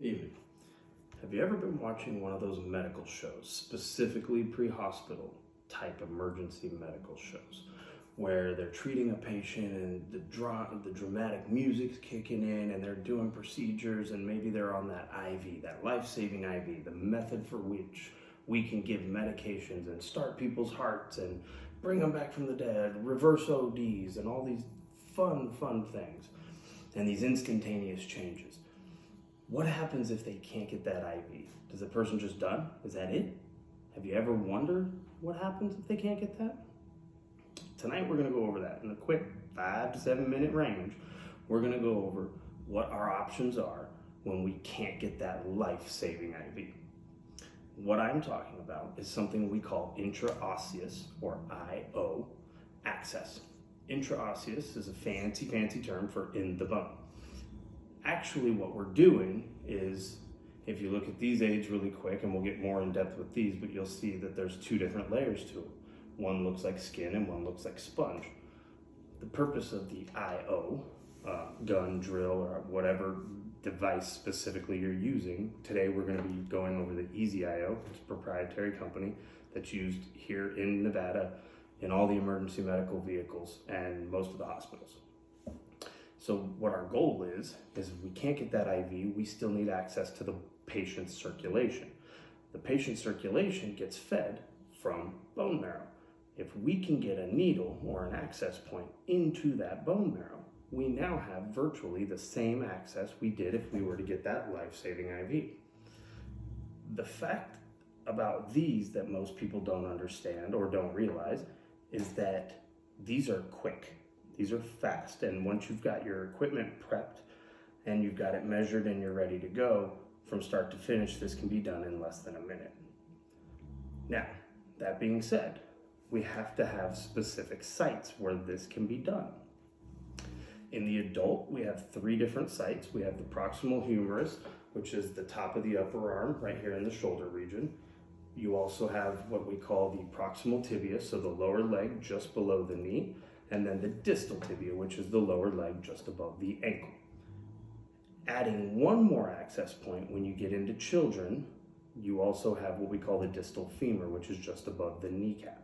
Evening. Have you ever been watching one of those medical shows, specifically pre-hospital type emergency medical shows, where they're treating a patient and the dramatic music's kicking in and they're doing procedures and maybe they're on that IV, that life-saving IV, the method for which we can give medications and start people's hearts and bring them back from the dead, reverse ODs and all these fun things and these instantaneous changes. What happens if they can't get that IV? Does the person just done? Is that it? Have you ever wondered what happens if they can't get that? Tonight we're going to go over that in a quick 5 to 7 minute range. We're going to go over what our options are when we can't get that life-saving IV. What I'm talking about is something we call intraosseous, or IO, access. Intraosseous is a fancy term for in the bone. Actually, what we're doing is, if you look at these aids really quick, and we'll get more in depth with these, but you'll see that there's two different layers to it. One looks like skin and one looks like sponge. The purpose of the IO, gun, drill, or whatever device specifically you're using, today we're going to be going over the Easy IO. It's a proprietary company that's used here in Nevada in all the emergency medical vehicles and most of the hospitals. So what our goal is if we can't get that IV, we still need access to the patient's circulation. The patient's circulation gets fed from bone marrow. If we can get a needle or an access point into that bone marrow, we now have virtually the same access we did if we were to get that life-saving IV. The fact about these that most people don't understand or don't realize is that these are quick. These are fast, and once you've got your equipment prepped and you've got it measured and you're ready to go, from start to finish, this can be done in less than a minute. Now, that being said, we have to have specific sites where this can be done. In the adult, we have 3 different sites. We have the proximal humerus, which is the top of the upper arm, right here in the shoulder region. You also have what we call the proximal tibia, so the lower leg just below the knee, and then the distal tibia, which is the lower leg just above the ankle. Adding one more access point, when you get into children, you also have what we call the distal femur, which is just above the kneecap.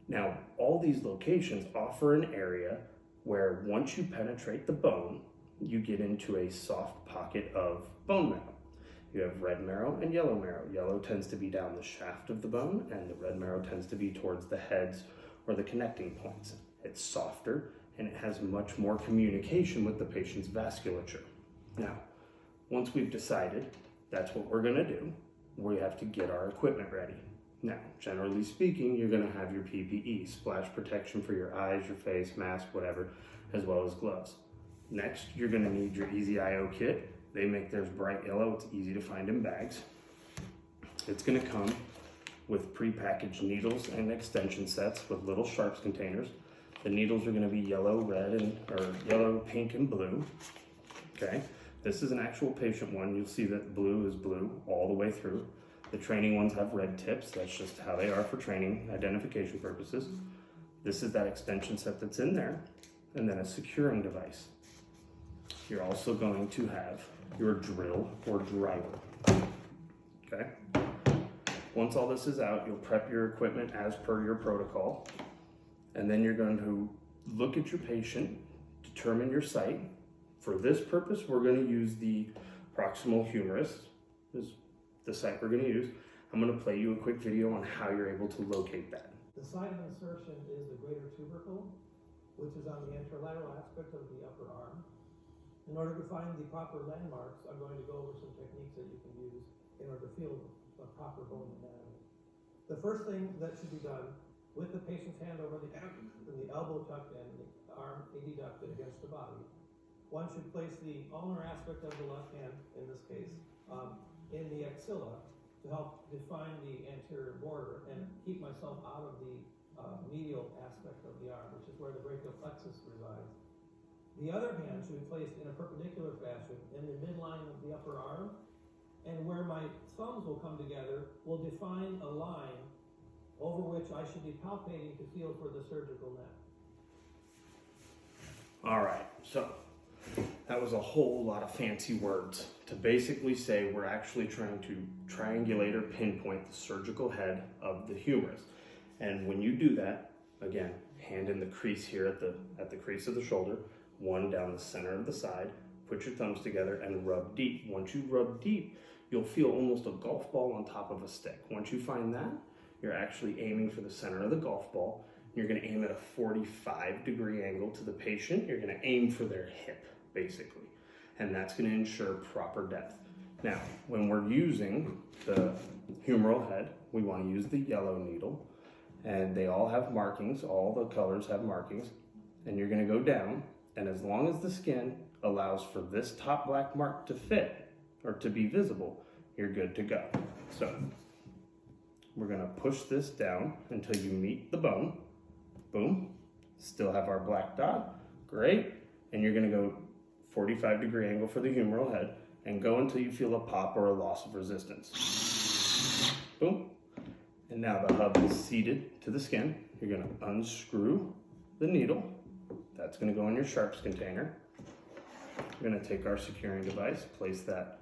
Now, all these locations offer an area where once you penetrate the bone, you get into a soft pocket of bone marrow. You have red marrow and yellow marrow. Yellow tends to be down the shaft of the bone, and the red marrow tends to be towards the heads or the connecting points. It's softer and it has much more communication with the patient's vasculature. Now, once we've decided that's what we're going to do, we have to get our equipment ready. Now, generally speaking, you're going to have your PPE, splash protection for your eyes, your face, mask, whatever, as well as gloves. Next, you're going to need your Easy IO kit. They make theirs bright yellow. It's easy to find in bags. It's going to come with prepackaged needles and extension sets with little sharps containers. The needles are going to be yellow, red, or yellow, pink, and blue. Okay, this is an actual patient one. You'll see that blue is blue all the way through. The training ones have red tips. That's just how they are for training identification purposes. This is that extension set that's in there, and then a securing device. You're also going to have your drill or driver. Okay. Once all this is out, you'll prep your equipment as per your protocol, and then you're going to look at your patient, determine your site. For this purpose, we're going to use the proximal humerus, is the site we're going to use. I'm going to play you a quick video on how you're able to locate that. The site of insertion is the greater tubercle, which is on the anterolateral aspect of the upper arm. In order to find the proper landmarks, I'm going to go over some techniques that you can use in order to feel a proper bone anatomy. The first thing that should be done, with the patient's hand over the abdomen, and the elbow tucked in, the arm adducted against the body, one should place the ulnar aspect of the left hand, in this case, in the axilla to help define the anterior border and keep myself out of the medial aspect of the arm, which is where the brachial plexus resides. The other hand should be placed in a perpendicular fashion in the midline of the upper arm, and where my thumbs will come together will define a line over which I should be palpating to feel for the surgical net. All right, so That was a whole lot of fancy words to basically say we're actually trying to triangulate or pinpoint the surgical head of the humerus. And when you do that, again, hand in the crease here at the crease of the shoulder, one down the center of the side, put your thumbs together and rub deep. Once you rub deep, you'll feel almost a golf ball on top of a stick. Once you find that, you're actually aiming for the center of the golf ball. You're gonna aim at a 45-degree angle to the patient. You're gonna aim for their hip, basically. And that's gonna ensure proper depth. Now, when we're using the humeral head, we wanna use the yellow needle, and they all have markings, all the colors have markings, and you're gonna go down, and as long as the skin allows for this top black mark to fit, or to be visible, you're good to go. So, we're gonna push this down until you meet the bone. Boom, still have our black dot, great. And you're gonna go 45-degree angle for the humeral head and go until you feel a pop or a loss of resistance. Boom. And now the hub is seated to the skin. You're gonna unscrew the needle. That's gonna go in your sharps container. We're gonna take our securing device, place that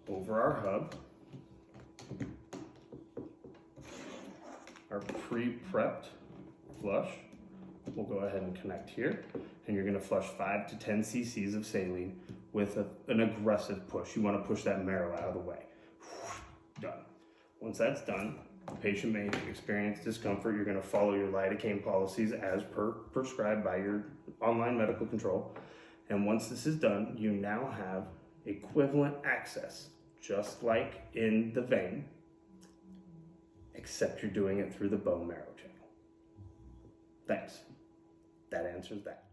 over our hub. Our pre-prepped flush. We'll go ahead and connect here, and you're gonna flush 5 to 10 cc's of saline with an aggressive push. You wanna push that marrow out of the way. Done. Once that's done, the patient may experience discomfort. You're gonna follow your lidocaine policies as prescribed by your online medical control. And once this is done, you now have equivalent access, just like in the vein, except you're doing it through the bone marrow channel. Thanks. That answers that.